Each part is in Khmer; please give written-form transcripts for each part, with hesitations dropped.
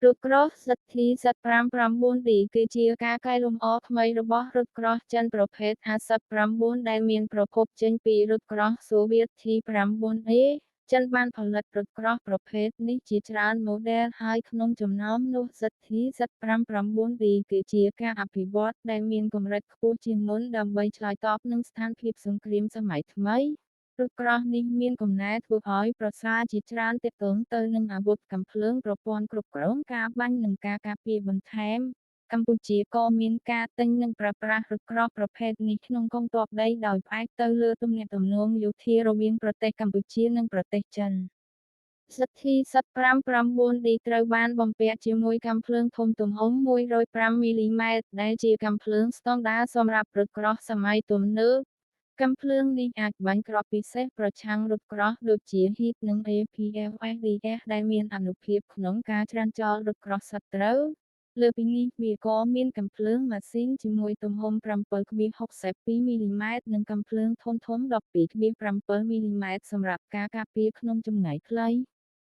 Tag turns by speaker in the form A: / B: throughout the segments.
A: រថក្រោះសិទ្ធី Z5-9D គឺជាការកែលម្អថ្មីរបស់រថក្រោះចិនប្រភេទ A-9 ដែលមានប្រភពចេញពីរថក្រោះសូវៀត T-9A ចិនបានផលិតរថក្រោះប្រភេទនេះជាច្រើនម៉ូដែលហើយក្នុងចំណោមនោះសិទ្ធី Z5-9D គឺជាការអភិវឌ្ឍន៍ដែលមានកម្រិតខ្ពស់ជាងមុនដើម្បីឆ្លើយតបនឹងស្ថានភាពសង្គ្រាមសម័យថ្មី រថក្រោះនេះមានកំណែធ្វើឲ្យប្រសើរជាច្រើនទាក់ទងទៅនឹងអាវុធកាំភ្លើងប្រព័ន្ធគ្រប់គ្រងការបាញ់និងការការពារបន្ថែម កម្ពុជាក៏មានការទិញនិងប្រើប្រាស់រថក្រោះប្រភេទនេះក្នុងកងទ័ពដីដោយផ្អែកទៅលើទំនាក់ទំនងយោធារវាងប្រទេសកម្ពុជានិងប្រទេសចិន សិទ្ធី Z5-9D ត្រូវបានបំពាក់ជាមួយកាំភ្លើងធំទំហំ 105 មីលីម៉ែត្រ ដែលជាកាំភ្លើងស្តង់ដារសម្រាប់រថក្រោះសម័យទំនើប កាំភ្លើងនេះអាចបាញ់គ្រាប់ពិសេសប្រឆាំងរថក្រោះដូចជា HIT និង APFSDS ដែលមានអានុភាពក្នុងការច្រានចោលរថក្រោះសត្រូវ លើសពីនេះវាក៏មានកាំភ្លើងម៉ាស៊ីនជាមួយទំហំ 7.62 មីលីម៉ែត្រ និងកាំភ្លើងធំៗ 12.7 មីលីម៉ែត្រសម្រាប់ការការពារក្នុងចម្ងាយខ្លី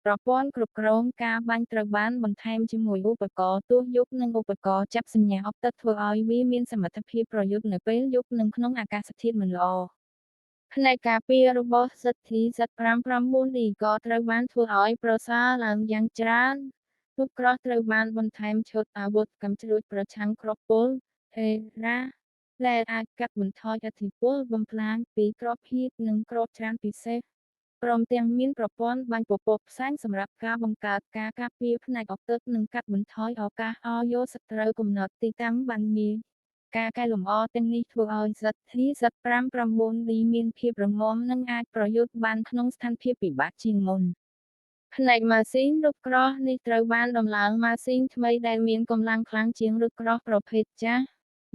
A: ប្រព័ន្ធគ្រប់គ្រងការបាញ់ត្រូវបានបន្ថែមជាមួយឧបករណ៍ទស្សន៍យប់និងឧបករណ៍ចាប់សញ្ញាអុបទឹកធ្វើឲ្យវាមានសមត្ថភាពប្រយុទ្ធនៅពេលយប់និងក្នុងអាកាសធាតុមិនល្អ ផ្នែកការពាររបស់សិទ្ធី Z5-9D ក៏ត្រូវបានធ្វើឲ្យប្រសើរឡើងយ៉ាងច្រើន រថក្រោះត្រូវបានបន្ថែមឈុតអាវុធកាំជ្រួចប្រឆាំងគ្រាប់ពុល ERA ដែលអាចកាត់បន្ថយឥទ្ធិពលបំផ្លាញពីគ្រាប់HIT និងគ្រាប់ច្រានពិសេស ព្រមទាំងមានប្រព័ន្ធបាញ់ពពកផ្សែងសម្រាប់ការបង្កើតការការពារផ្នែកអុកទឹកនិងកាត់បន្ថយឱកាសឲ្យយកសត្រូវកំណត់ទីតាំងបានងាយ ការកែលម្អទាំងនេះធ្វើឲ្យសិទ្ធី Z5-9D មានភាពរឹងមាំនិងអាចប្រយុទ្ធបានក្នុងស្ថានភាពពិបាកជាងមុន ផ្នែកម៉ាស៊ីនរថក្រោះនេះត្រូវបានដំឡើងម៉ាស៊ីនថ្មីដែលមានកម្លាំងខ្លាំងជាងរថក្រោះប្រភេទចាស់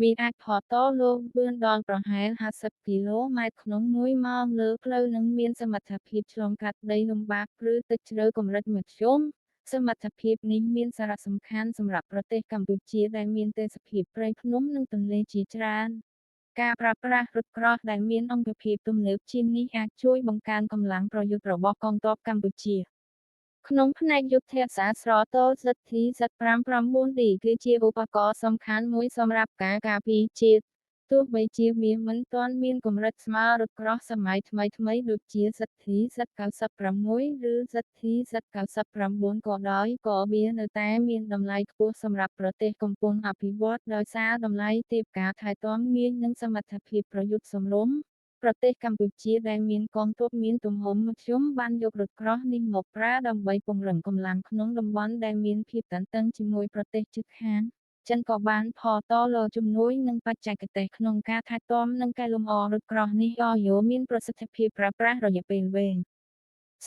A: វាអាចថតលោបឿនដល់ប្រហែល 50 គីឡូម៉ែត្រក្នុង1 ម៉ោងលើផ្លូវនិងមានសមត្ថភាពឆ្លងកាត់ដីលំបាកឬទឹកជ្រៅកម្រិតមធ្យម សមត្ថភាពនេះមានសារៈសំខាន់សម្រាប់ប្រទេសកម្ពុជាដែលមានទេសភាពព្រៃភ្នំនិងទន្លេជាច្រើន ការប្រើប្រាស់រថក្រោះដែលមានអង្គភាពទំនើបជាងនេះអាចជួយបង្កើនកម្លាំងប្រយុទ្ធរបស់កងទ័ពកម្ពុជា ក្នុងផ្នែកយុទ្ធសាស្ត្រស្រទល់សិទ្ធី Z5-9D គឺជាឧបករណ៍សំខាន់មួយសម្រាប់ការការពារជាតិ ទោះបីជាវាមិនទាន់មានកម្រិតស្មើរថក្រោះសម័យថ្មីៗដូចជាសិទ្ធី Z96 ឬសិទ្ធី Z99 ក៏ដោយក៏វានៅតែមានតម្លៃខ្ពស់សម្រាប់ប្រទេសកំពុងអភិវឌ្ឍដោយសារតម្លៃទាបការថែទាំងាយនិងសមត្ថភាពប្រយុទ្ធសមរម្យ ប្រទេសកម្ពុជាដែលមានកងទ័ពមានទំហំមធ្យមបានយករថក្រោះនេះមកប្រើដើម្បីពង្រឹងកម្លាំងក្នុងតំបន់ដែលមានភាពតានតឹងជាមួយប្រទេសជិតខាង ចិនក៏បានផតលជំនួយនិងបច្ចេកទេសក្នុងការថែទាំនិងកែលម្អរថក្រោះនេះឲ្យយកមានប្រសិទ្ធភាពប្រើប្រាស់រយៈពេលវែង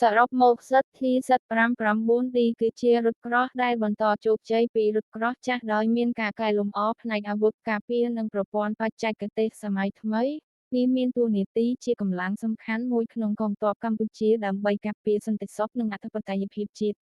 A: សរុបមកសិទ្ធី Z5-9D គឺជារថក្រោះដែលបន្តជោគជ័យពីរថក្រោះចាស់ដោយមានការកែលម្អផ្នែកអាវុធការពារនិងប្រព័ន្ធបច្ចេកទេសសម័យថ្មី វាមានតួនាទីជាកម្លាំងសំខាន់មួយក្នុងកងទ័ពកម្ពុជាដើម្បីការពារសន្តិសុខនិងអធិបតេយ្យភាពជាតិ